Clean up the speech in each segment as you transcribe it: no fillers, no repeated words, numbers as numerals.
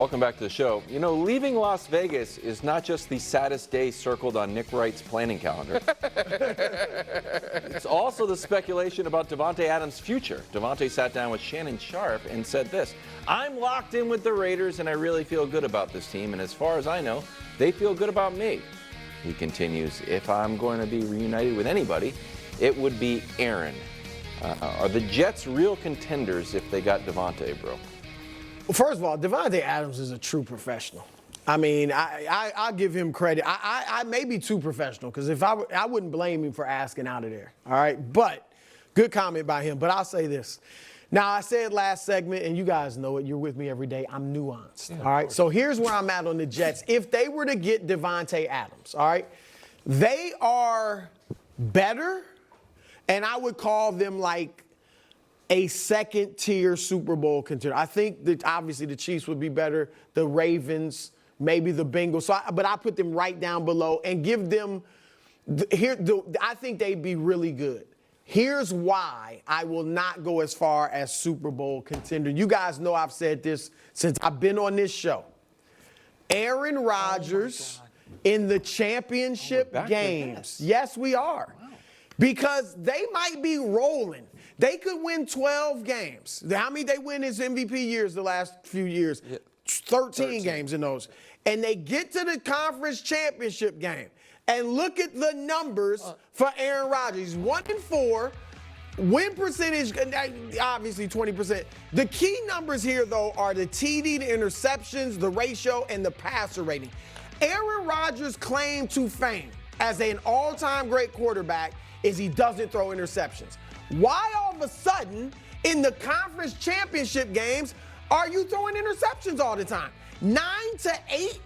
Welcome back to the show. You know, leaving Las Vegas is not just the saddest day circled on Nick Wright's planning calendar. It's also the speculation about Davante Adams' future. Davante sat down with Shannon Sharpe and said this: "I'm locked in with the Raiders and I really feel good about this team, and as far as I know, they feel good about me." He continues, "If I'm going to be reunited with anybody, it would be Aaron." Are the Jets real contenders if they got Davante, bro? Well, first of all, Davante Adams is a true professional. I mean, I'll give him credit. I may be too professional, because if I wouldn't blame him for asking out of there. All right, but good comment by him. But I'll say this. Now, I said last segment, and you guys know it. You're with me every day. I'm nuanced. Yeah, all right. So here's where I'm at on the Jets. If they were to get Davante Adams, all right, they are better, and I would call them like a second-tier Super Bowl contender. I think that obviously the Chiefs would be better, the Ravens, maybe the Bengals. But I put them right down below and give them I think they'd be really good. Here's why I will not go as far as Super Bowl contender. You guys know I've said this since I've been on this show. Aaron Rodgers in the championship games. Yes, we are. Wow. Because they might be rolling. They could win 12 games. How many they win his MVP years the last few years? Yeah. 13 games in those. And they get to the conference championship game. And look at the numbers for Aaron Rodgers. He's 1-4. Win percentage, obviously 20%. The key numbers here, though, are the TD to interceptions, the ratio, and the passer rating. Aaron Rodgers' claim to fame as an all-time great quarterback is he doesn't throw interceptions. Why all of a sudden in the conference championship games are you throwing interceptions all the time? 9-8,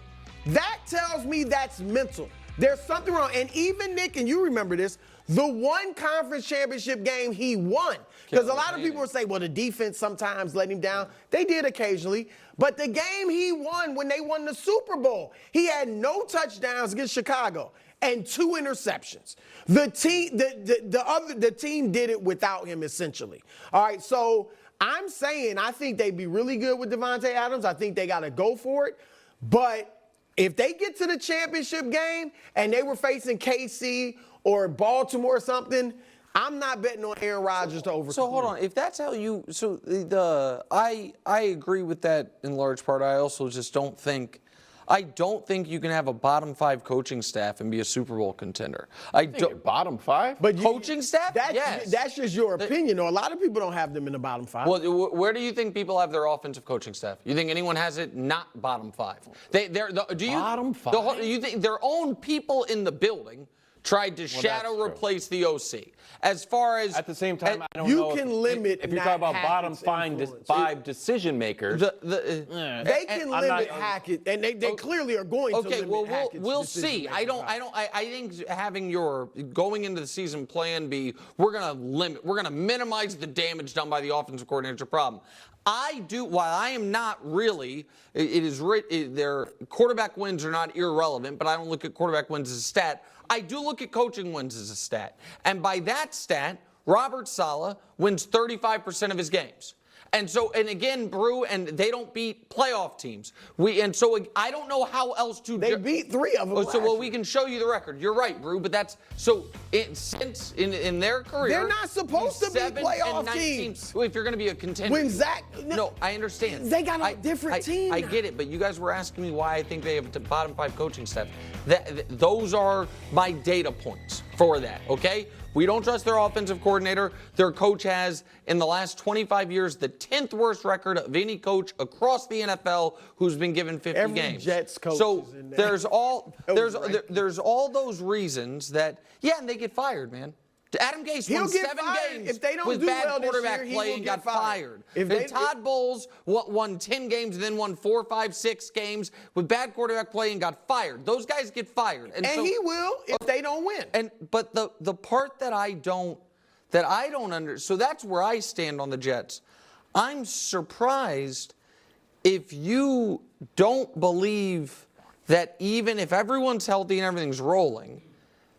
that tells me that's mental. There's something wrong. And even Nick, and you remember this, the one conference championship game he won. Because a lot of people will say, well, the defense sometimes let him down. They did occasionally. But the game he won when they won the Super Bowl, he had no touchdowns against Chicago and 2 interceptions. The team did it without him, essentially. All right, so I'm saying I think they'd be really good with Davante Adams. I think they got to go for it. But if they get to the championship game and they were facing KC or Baltimore or something, I'm not betting on Aaron Rodgers to overcome. So hold on, if that's how you, I agree with that in large part. I also just don't think you can have a bottom 5 coaching staff and be a Super Bowl contender. I don't. Bottom 5? But coaching staff? Yes. That's just your opinion, though. A lot of people don't have them in the bottom 5. Well, where do you think people have their offensive coaching staff? You think anyone has it not bottom 5? Bottom 5? You think their own people in the building tried to shadow replace the OC? As far as at the same time, I don't you know can limit. If you're talking about bottom 5 decision makers, they can limit Hackett, and they clearly are going to limit Hackett's we'll see. I think having your going into the season plan be we're gonna minimize the damage done by the offensive coordinator problem. While I am not really, their quarterback wins are not irrelevant, but I don't look at quarterback wins as a stat. I do look at coaching wins as a stat. And by that stat, Robert Saleh wins 35% of his games. And again, Brew, and they don't beat playoff teams. So I don't know how else to. They beat 3 of them. We can show you the record. You're right, Brew, but that's since in their career, they're not supposed to be playoff teams. If you're going to be a contender, when Zach, no, I understand. They got a different team. I get it, but you guys were asking me why I think they have a bottom 5 coaching staff. Those are my data points for that. Okay. We don't trust their offensive coordinator. Their coach has, in the last 25 years, the 10th worst record of any coach across the NFL who's been given 50 Every games. Jets coach so is in there. there's all those reasons that, and they get fired, man. Adam Gase won 7 games if they don't with do bad well quarterback this year, play and got fired. Todd Bowles won 10 games and then won 4, 5, 6 games with bad quarterback play and got fired. Those guys get fired. And he will if they don't win. But the part that I don't understand, so that's where I stand on the Jets. I'm surprised if you don't believe that even if everyone's healthy and everything's rolling,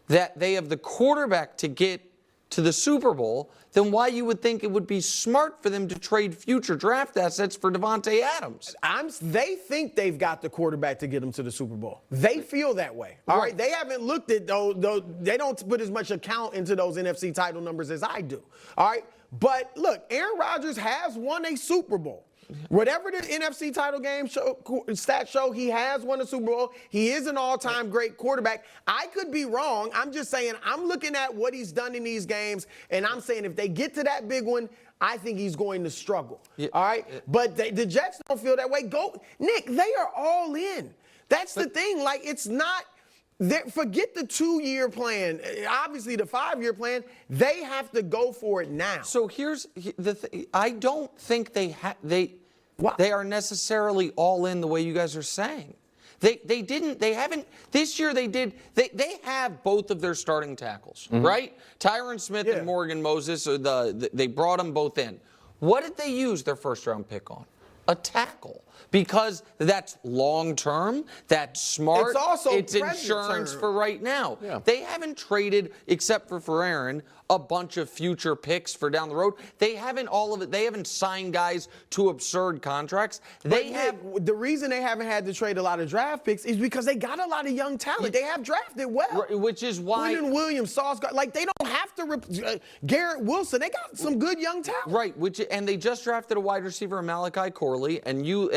that they have the quarterback to get to the Super Bowl, then why you would think it would be smart for them to trade future draft assets for Davante Adams? They think they've got the quarterback to get them to the Super Bowl. They feel that way. All right. They haven't looked at those. They don't put as much account into those NFC title numbers as I do. All right. But look, Aaron Rodgers has won a Super Bowl. Whatever the NFC title game stats show, he has won a Super Bowl. He is an all-time great quarterback. I could be wrong. I'm just saying I'm looking at what he's done in these games, and I'm saying if they get to that big one, I think he's going to struggle. Yeah. All right? But the Jets don't feel that way. Nick, they are all in. That's the thing. Like, it's not – forget the 2-year plan. Obviously, the 5-year plan, they have to go for it now. So here's the thing. I don't think they are necessarily all in the way you guys are saying. They haven't, this year they have both of their starting tackles, right? Tyron Smith and Morgan Moses, they brought them both in. What did they use their first-round pick on? A tackle. Because that's long-term, that's smart, it's insurance for right now. Yeah. They haven't traded, except for Aaron, a bunch of future picks for down the road. They haven't They haven't signed guys to absurd contracts. The reason they haven't had to trade a lot of draft picks is because they got a lot of young talent. They have drafted well. Which is why Quinton Williams, Sauce, like they don't have to. Garrett Wilson, they got some good young talent. Right. And they just drafted a wide receiver, Malachi Corley, and you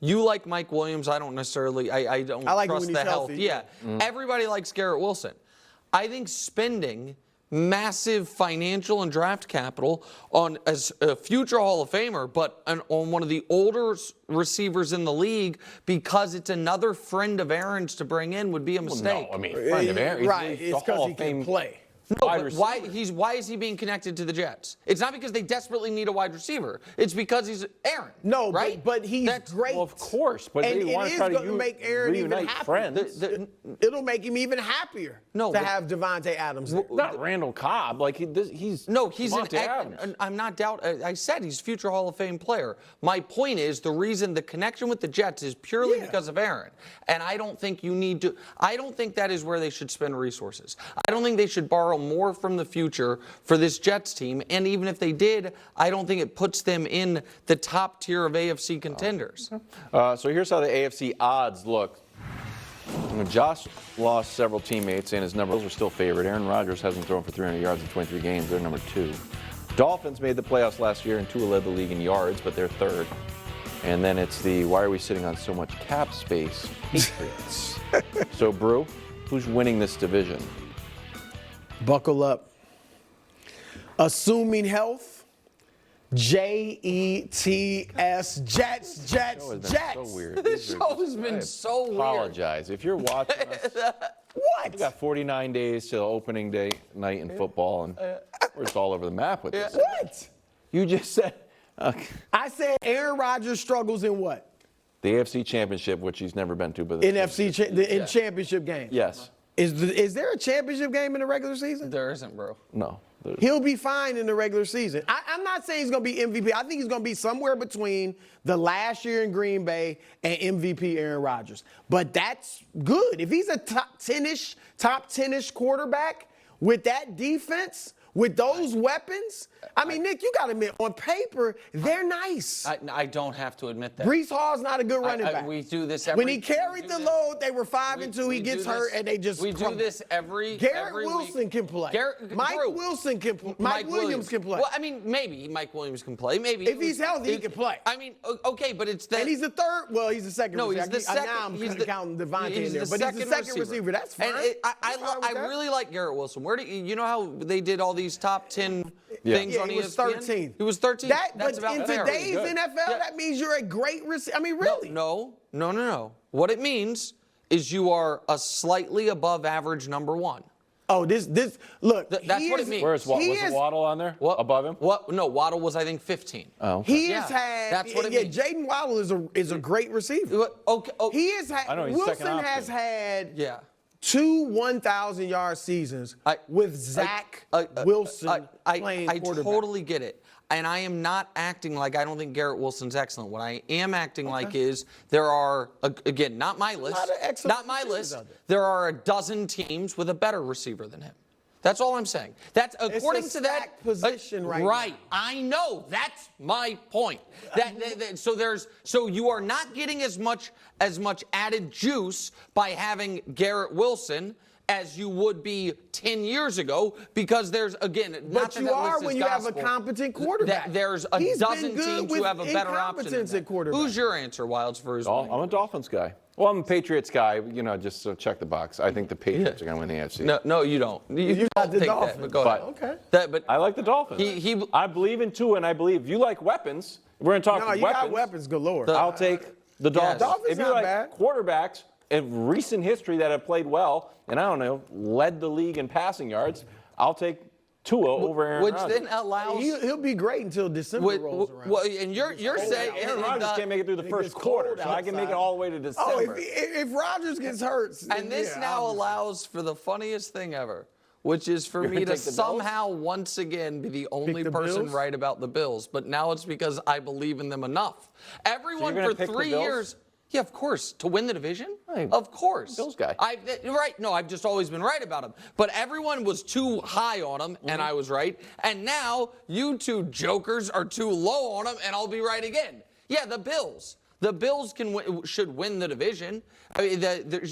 like Mike Williams. I don't necessarily. I don't like trust the health. Healthy. Yeah. Everybody likes Garrett Wilson. I think spending massive financial and draft capital on as a future Hall of Famer, but on one of the older receivers in the league because it's another friend of Aaron's to bring in would be a mistake. No, I mean, friend of Aaron's. Right, it's because he can play. No, but why is he being connected to the Jets? It's not because they desperately need a wide receiver. It's because he's Aaron. No, right? but he's great. Well, of course, but and they want to try to make Aaron even happier. Friends. It'll make him even happier to have Davante Adams there. Not Randall Cobb. Like he's Davante Adams. I'm not I said he's a future Hall of Fame player. My point is the reason the connection with the Jets is purely because of Aaron. And I don't think you need to. I don't think that is where they should spend resources. I don't think they should borrow more from the future for this Jets team. And even if they did, I don't think it puts them in the top tier of AFC contenders. So here's how the AFC odds look. Josh lost several teammates, and his numbers are still favored. Aaron Rodgers hasn't thrown for 300 yards in 23 games. They're number 2. Dolphins made the playoffs last year, and Tua led the league in yards, but they're 3rd. And then it's the why are we sitting on so much cap space Patriots. So, Brew, who's winning this division? Buckle up. Assuming health, Jets, Jets. So weird. This show has been so weird. Apologize. If you're watching us, what? We got 49 days till opening day night in football, and we're just all over the map with this. What? You just said. I said Aaron Rodgers struggles in what? The AFC Championship, which he's never been to, but in championship game. Yes. Is there a championship game in the regular season? There isn't, bro. No. He'll be fine in the regular season. I'm not saying he's going to be MVP. I think he's going to be somewhere between the last year in Green Bay and MVP Aaron Rodgers. But that's good. If he's a top 10-ish quarterback with that defense, with those weapons, I mean, Nick, you got to admit, on paper, they're nice. I don't have to admit that. Breece Hall's not a good running back. We do this when he carried the load, they were 5-2. He gets hurt, and they just crumble. Do this every Wilson week. Can play. Mike Wilson can play. Mike Williams can play. Well, I mean, maybe Mike Williams can play. Maybe if he's healthy, he can play. I mean, okay, but it's that. And he's the third. Well, he's the second. No, receiver. he's the second. Now I'm counting Davante in there, but he's the second receiver. That's fine. And I really like Garrett Wilson. Where do you know how they did all these top 10 things on ESPN? He was 13. He was 13. That's about in fair. today's NFL, that means you're a great receiver. I mean, really? No. What it means is you are a slightly above average number 1. Oh, this look. That's what it means. Was Waddle on there? What? Above him? What? No, Waddle was I think 15. Oh, okay. He has had. That's what it means. Jaden Waddle is a great receiver. Okay. He has had. I know, he's Wilson second option. has had. Yeah. 2 1,000-yard seasons with Zach Wilson playing quarterback. I totally get it. And I am not acting like I don't think Garrett Wilson's excellent. What I am acting like is there are, again, not my list. Not my list. There are a dozen teams with a better receiver than him. That's all I'm saying. That's according it's a to that stacked position right Right. now. I know. That's my point. So you are not getting as much added juice by having Garrett Wilson as you would be 10 years ago, because there's, again, not But that you that are list when is you have a gospel. competent quarterback. There's a He's been dozen good teams with who have a better option than incompetence that. at quarterback. Who's your answer, Wilds, for who's winning? I'm a Dolphins guy. Well, I'm a Patriots guy, just so check the box. I think the Patriots are going to win the AFC. No, you don't. You got don't the take Dolphins. that, but go ahead. Okay. But I like the Dolphins. I believe in Tua, and I believe if you like weapons, we're going to talk No, weapons. you got weapons galore. I'll take the Dolphins. Dolphins if you not like bad. quarterbacks in recent history that have played well, and I don't know, led the league in passing yards, I'll take Tua over Aaron which Rodgers. then allows. He'll be great until December rolls around. Well, and you're saying Aaron Rodgers can't make it through the first gets quarter, cold so I can make it all the way to December. Oh, if Rodgers gets hurt. And this now allows for the funniest thing ever, which is for me gonna to take the Bills? somehow once again be the only the person Bills? right about the Bills. But now it's because I believe in them enough. Everyone gonna for pick the 3 Bills? years. Yeah, of course. To win the division? Hey, Of course. Bills guy. Right. No, I've just always been right about him. But everyone was too high on him, and I was right. And now you two jokers are too low on him, and I'll be right again. Yeah, the Bills. The Bills should win the division. I mean, there's